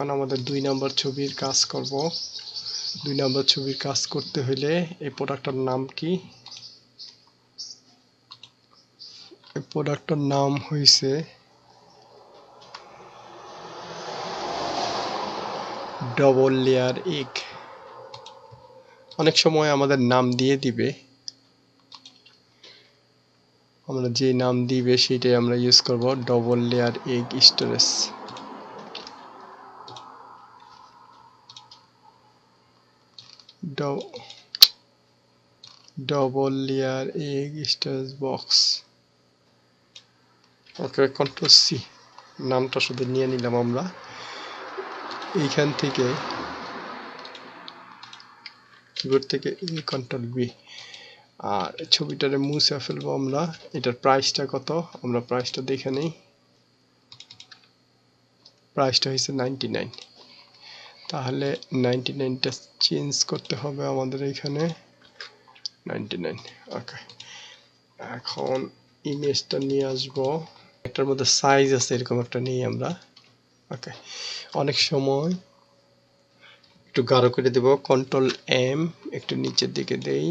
এখন আমাদের 2 নম্বর ছবির কাজ করব। 2 নম্বর ছবির কাজ করতে হলে এই প্রোডাক্টটার নাম কি? এই প্রোডাক্টটার নাম হইছে ডবল লেয়ার এগ। অনেক সময় আমাদের নাম দিয়ে দিবে, আমরা যে নাম দিবে সেটাই আমরা ইউজ করব। Double layer egg storage. Double layer egg storage box. Okay, control C, নামটা শুধু নিয়ে নিলাম আমরা। এইখান থেকে কিবোর্ড থেকে কন্ট্রোল বি, আর ছবিটারে মুছে ফেলবো আমরা। এটার প্রাইসটা কত আমরা প্রাইসটা দেখে নেই। প্রাইসটা হয়েছে 99। তাহলে 99টা চেঞ্জ করতে হবে আমাদের এখানে 99। ওকে, এখন ইমেজটা নিয়ে আসবো। এটার মধ্যে সাইজ আছে এরকম একটা নিই আমরা। ওকে, অনেক সময় একটু গাঢ় করে দেব। কন্ট্রোল এম, একটু নিচের দিকে দেই।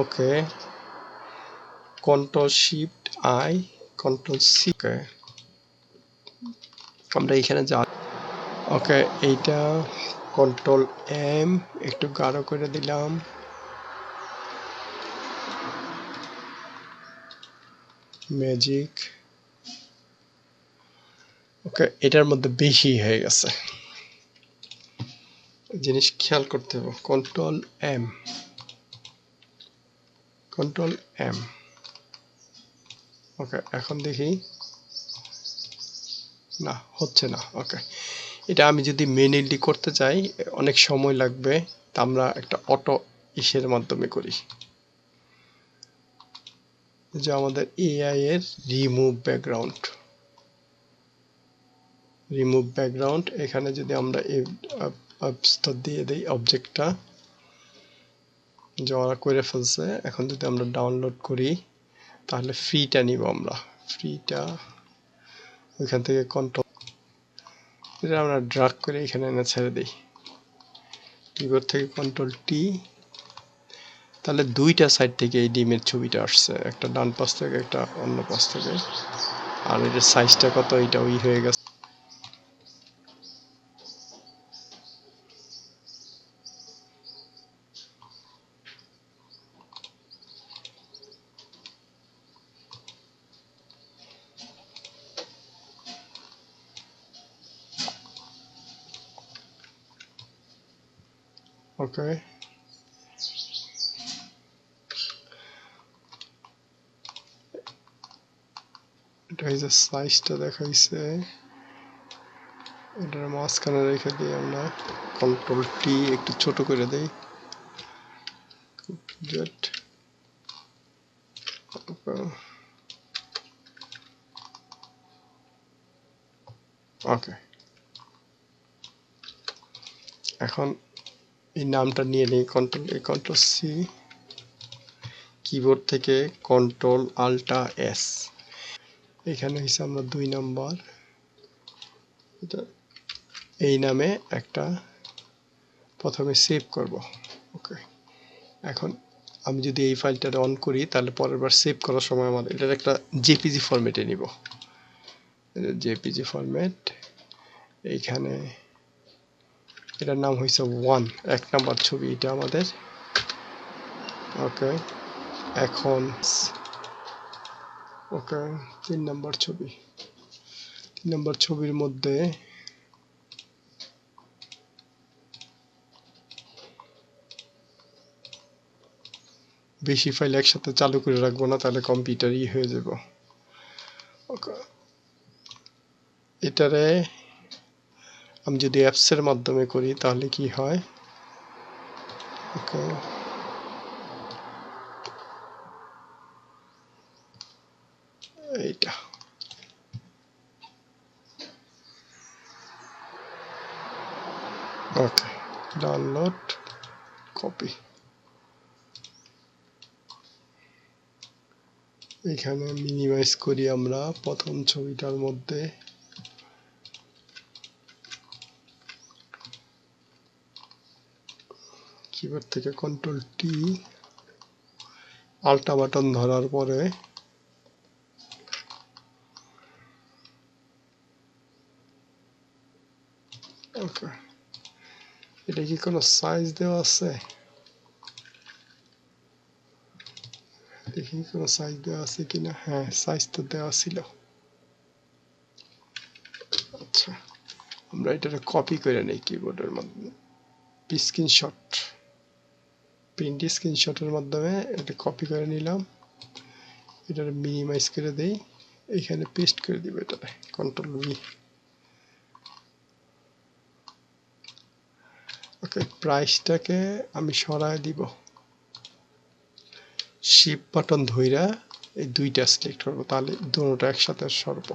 Okay, control shift I, control C. Okay, আমরা এখানে যা। ওকে, এইটা কন্ট্রোল এম, একটু গাঢ় করে দিলাম। ম্যাজিক। ওকে, এটার মধ্যে বেশি হয়ে গেছে, জিনিস খেয়াল করতে হবে। Control M, control M. Okay, এখন দেখি না, হচ্ছে না। ওকে, এটা আমি যদি ম্যানুয়ালি করতে চাই অনেক সময় লাগবে, তা আমরা একটা অটো ইসের মাধ্যমে করি। যে আমাদের এআই এর রিমুভ ব্যাকগ্রাউন্ড। রিমুভ ব্যাকগ্রাউন্ড, এখানে যদি আমরা দিয়ে দিই অবজেক্টটা, যে ওরা করে ফেলছে। এখন যদি আমরা ডাউনলোড করি তাহলে ফ্রিটা নিব আমরা। ফ্রিটা ওইখান থেকে কন্ট্রোল, এটা আমরা ড্রাগ করে এখানে এনে ছেড়ে দিই। কিবোর্ড থেকে কন্ট্রোল টি। তাহলে দুইটা সাইড থেকে এই ডিমের ছবিটা আসছে, একটা ডান পাশ থেকে একটা অন্য পাশ থেকে। আর এটার সাইজটা কত, এটা ওই হয়ে গেছে। ওকে, এটা হচ্ছে সাইজটা দেখাইছে। এটার মাঝখানে রেখে দিই আমরা। কন্ট্রোল টি, একটু ছোট করে দেই। জেড। ওকে, এখন এই নামটা নিয়ে নিই। কন্ট্রোল এ, কন্ট্রোল সি, কিবোর্ড থেকে কন্ট্রোল আল্টা এস। এখানে হচ্ছে আমরা 2 নম্বর, এটা এই নামে একটা প্রথমে সেভ করব। ওকে, এখন আমি যদি এই ফাইলটা অন করি তাহলে পরের বার সেভ করার সময় আমার এটার একটা জেপিজি ফরম্যাটে নিব। জেপিজি ফরম্যাট, এইখানে এটার নাম হয়েছে 1, 1 নাম্বার ছবি এটা আমাদের। ওকে, এখন ওকে 3 নম্বর ছবি। 3 নম্বর ছবির মধ্যে বেশি ফাইল একসাথে চালু করে রাখবো না, তাহলে কম্পিউটার হয়ে যাব। ওকে, এটারে আমি যদি অ্যাপসের মাধ্যমে করি তাহলে কি হয়। ওকে, এইটা ওকে, ডাউনলোড, কপি। এখানে মিনিমাইজ করি আমরা প্রথম ছবিটার মধ্যে। কিবোর্ড থেকে কন্ট্রোল টি, আল্টা বাটন ধরার পরে ওকে, এটা কি কোনো সাইজ দেওয়া আছে? দেখি কোনো সাইজ দেওয়া আছে কিনা। হ্যাঁ, সাইজ তো দেওয়া ছিল। আচ্ছা, আমরা এটা কপি করে নেই কিবোর্ডের মাধ্যমে, স্ক্রিনশট, প্রিন্ট স্ক্রিনশটের মাধ্যমে এটা কপি করে নিলাম। এটা মিনিমাইজ করে দেই, এখানে পেস্ট করে দিব। এটা কন্ট্রোল ভি। ওকে, প্রাইসটাকে আমি সরায় দিব, শিপ বাটন ধইরা এই দুইটা সিলেক্ট করব, তাহলে দুটোটা একসাথে সরব।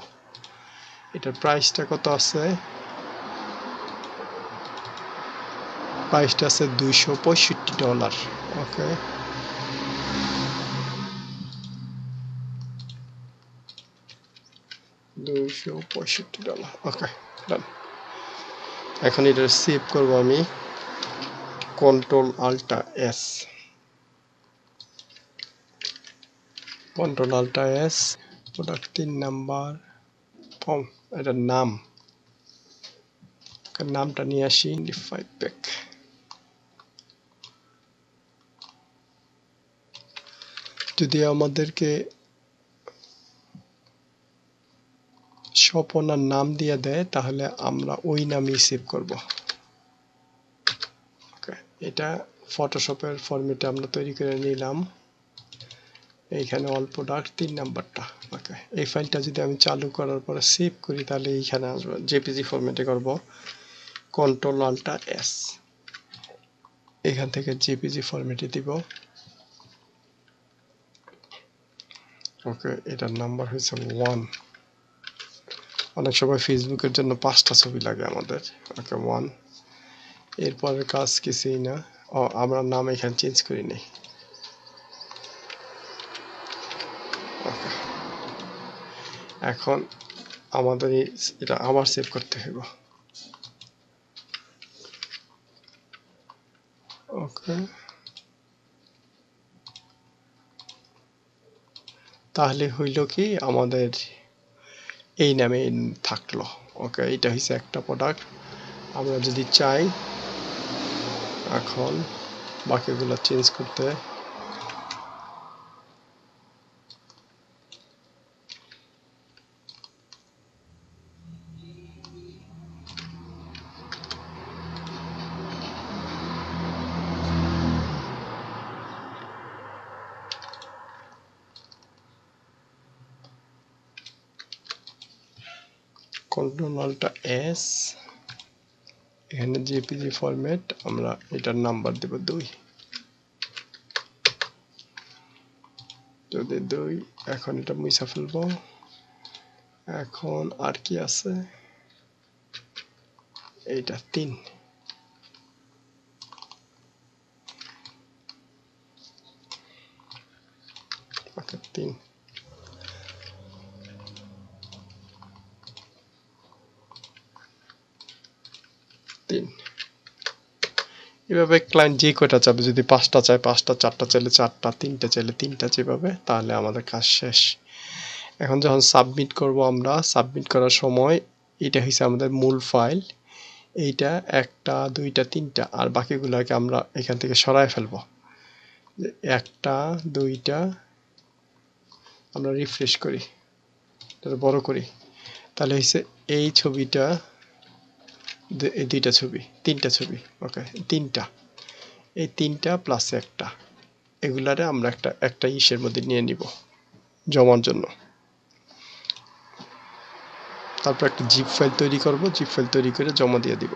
এটার প্রাইসটা কত আছে? প্রাইসটা আছে $265। ওকে, $265। ওকে, ডান। এখন এটা সেভ করব আমি, control ultra S, control ultra S, product 3 number, এটার নামটা নিয়ে আসি, 5 প্যাক। যদি আমাদেরকে স্বপনার নাম দিয়ে দেয় তাহলে আমরা ওই নামই সেভ করব। ওকে, এটা ফটোশপের ফরম্যাটে আমরা তৈরি করে নিলাম। এইখানে অল প্রোডাক্ট 3 নাম্বারটা। ওকে, এই ফাইলটা যদি আমি চালু করার পরে সেভ করি তাহলে এইখানে আসবে, জেপিজি ফরম্যাটে করব, কন্ট্রোল আল্টা এস, এখান থেকে জেপিজি ফরম্যাটে দিব। ওকে, এটার নাম্বার হয়েছে 1। অনেক সময় ফেসবুকের জন্য 5টা ছবি লাগে আমাদের। ওকে, 1। এরপরের কাজ কিছুই না। আমরা নাম এখানে চেঞ্জ করি নি। এখন আমাদের এটা আবার সেভ করতে হবে। ওকে, তাহলে হইল কি আমাদের এই নামে থাকলো। ওকে, এটা হচ্ছে একটা প্রোডাক্ট। আমরা যদি চাই এখন বাকিগুলো চেঞ্জ করতে, কন্ট্রোল আল্টা এস, এখানে জেপিজি ফরম্যাট, আমরা এটার নাম্বার দেব 2। যদি 2, এখন এটা মুছে ফেলবো। এখন আর কি আছে? এইটা 3। ওকে, 3। এভাবে ক্লায়েন্ট যে কয়টা চাবে, যদি 5টা চায় 5টা, 4টা চাইলে 4টা, 3টা চাইলে 3টা, যেভাবে, তাহলে আমাদের কাজ শেষ। এখন যখন সাবমিট করব আমরা, সাবমিট করার সময় এটা হচ্ছে আমাদের মূল ফাইল। এইটা 1টা 2টা 3টা, আর বাকিগুলোকে আমরা এখান থেকে সরায় ফেলবো। 1টা 2টা, আমরা রিফ্রেশ করি, বড় করি, তাহলে হচ্ছে এই ছবিটা, এই 2টা ছবি, 3টা ছবি। ওকে, 3টা, এই 3টা প্লাস 1টা, এগুলারে আমরা একটা ইসের মধ্যে নিয়ে নিব জমার জন্য। তারপর একটা জিপ ফাইল তৈরি করব, জিপ ফাইল তৈরি করে জমা দিয়ে দিব।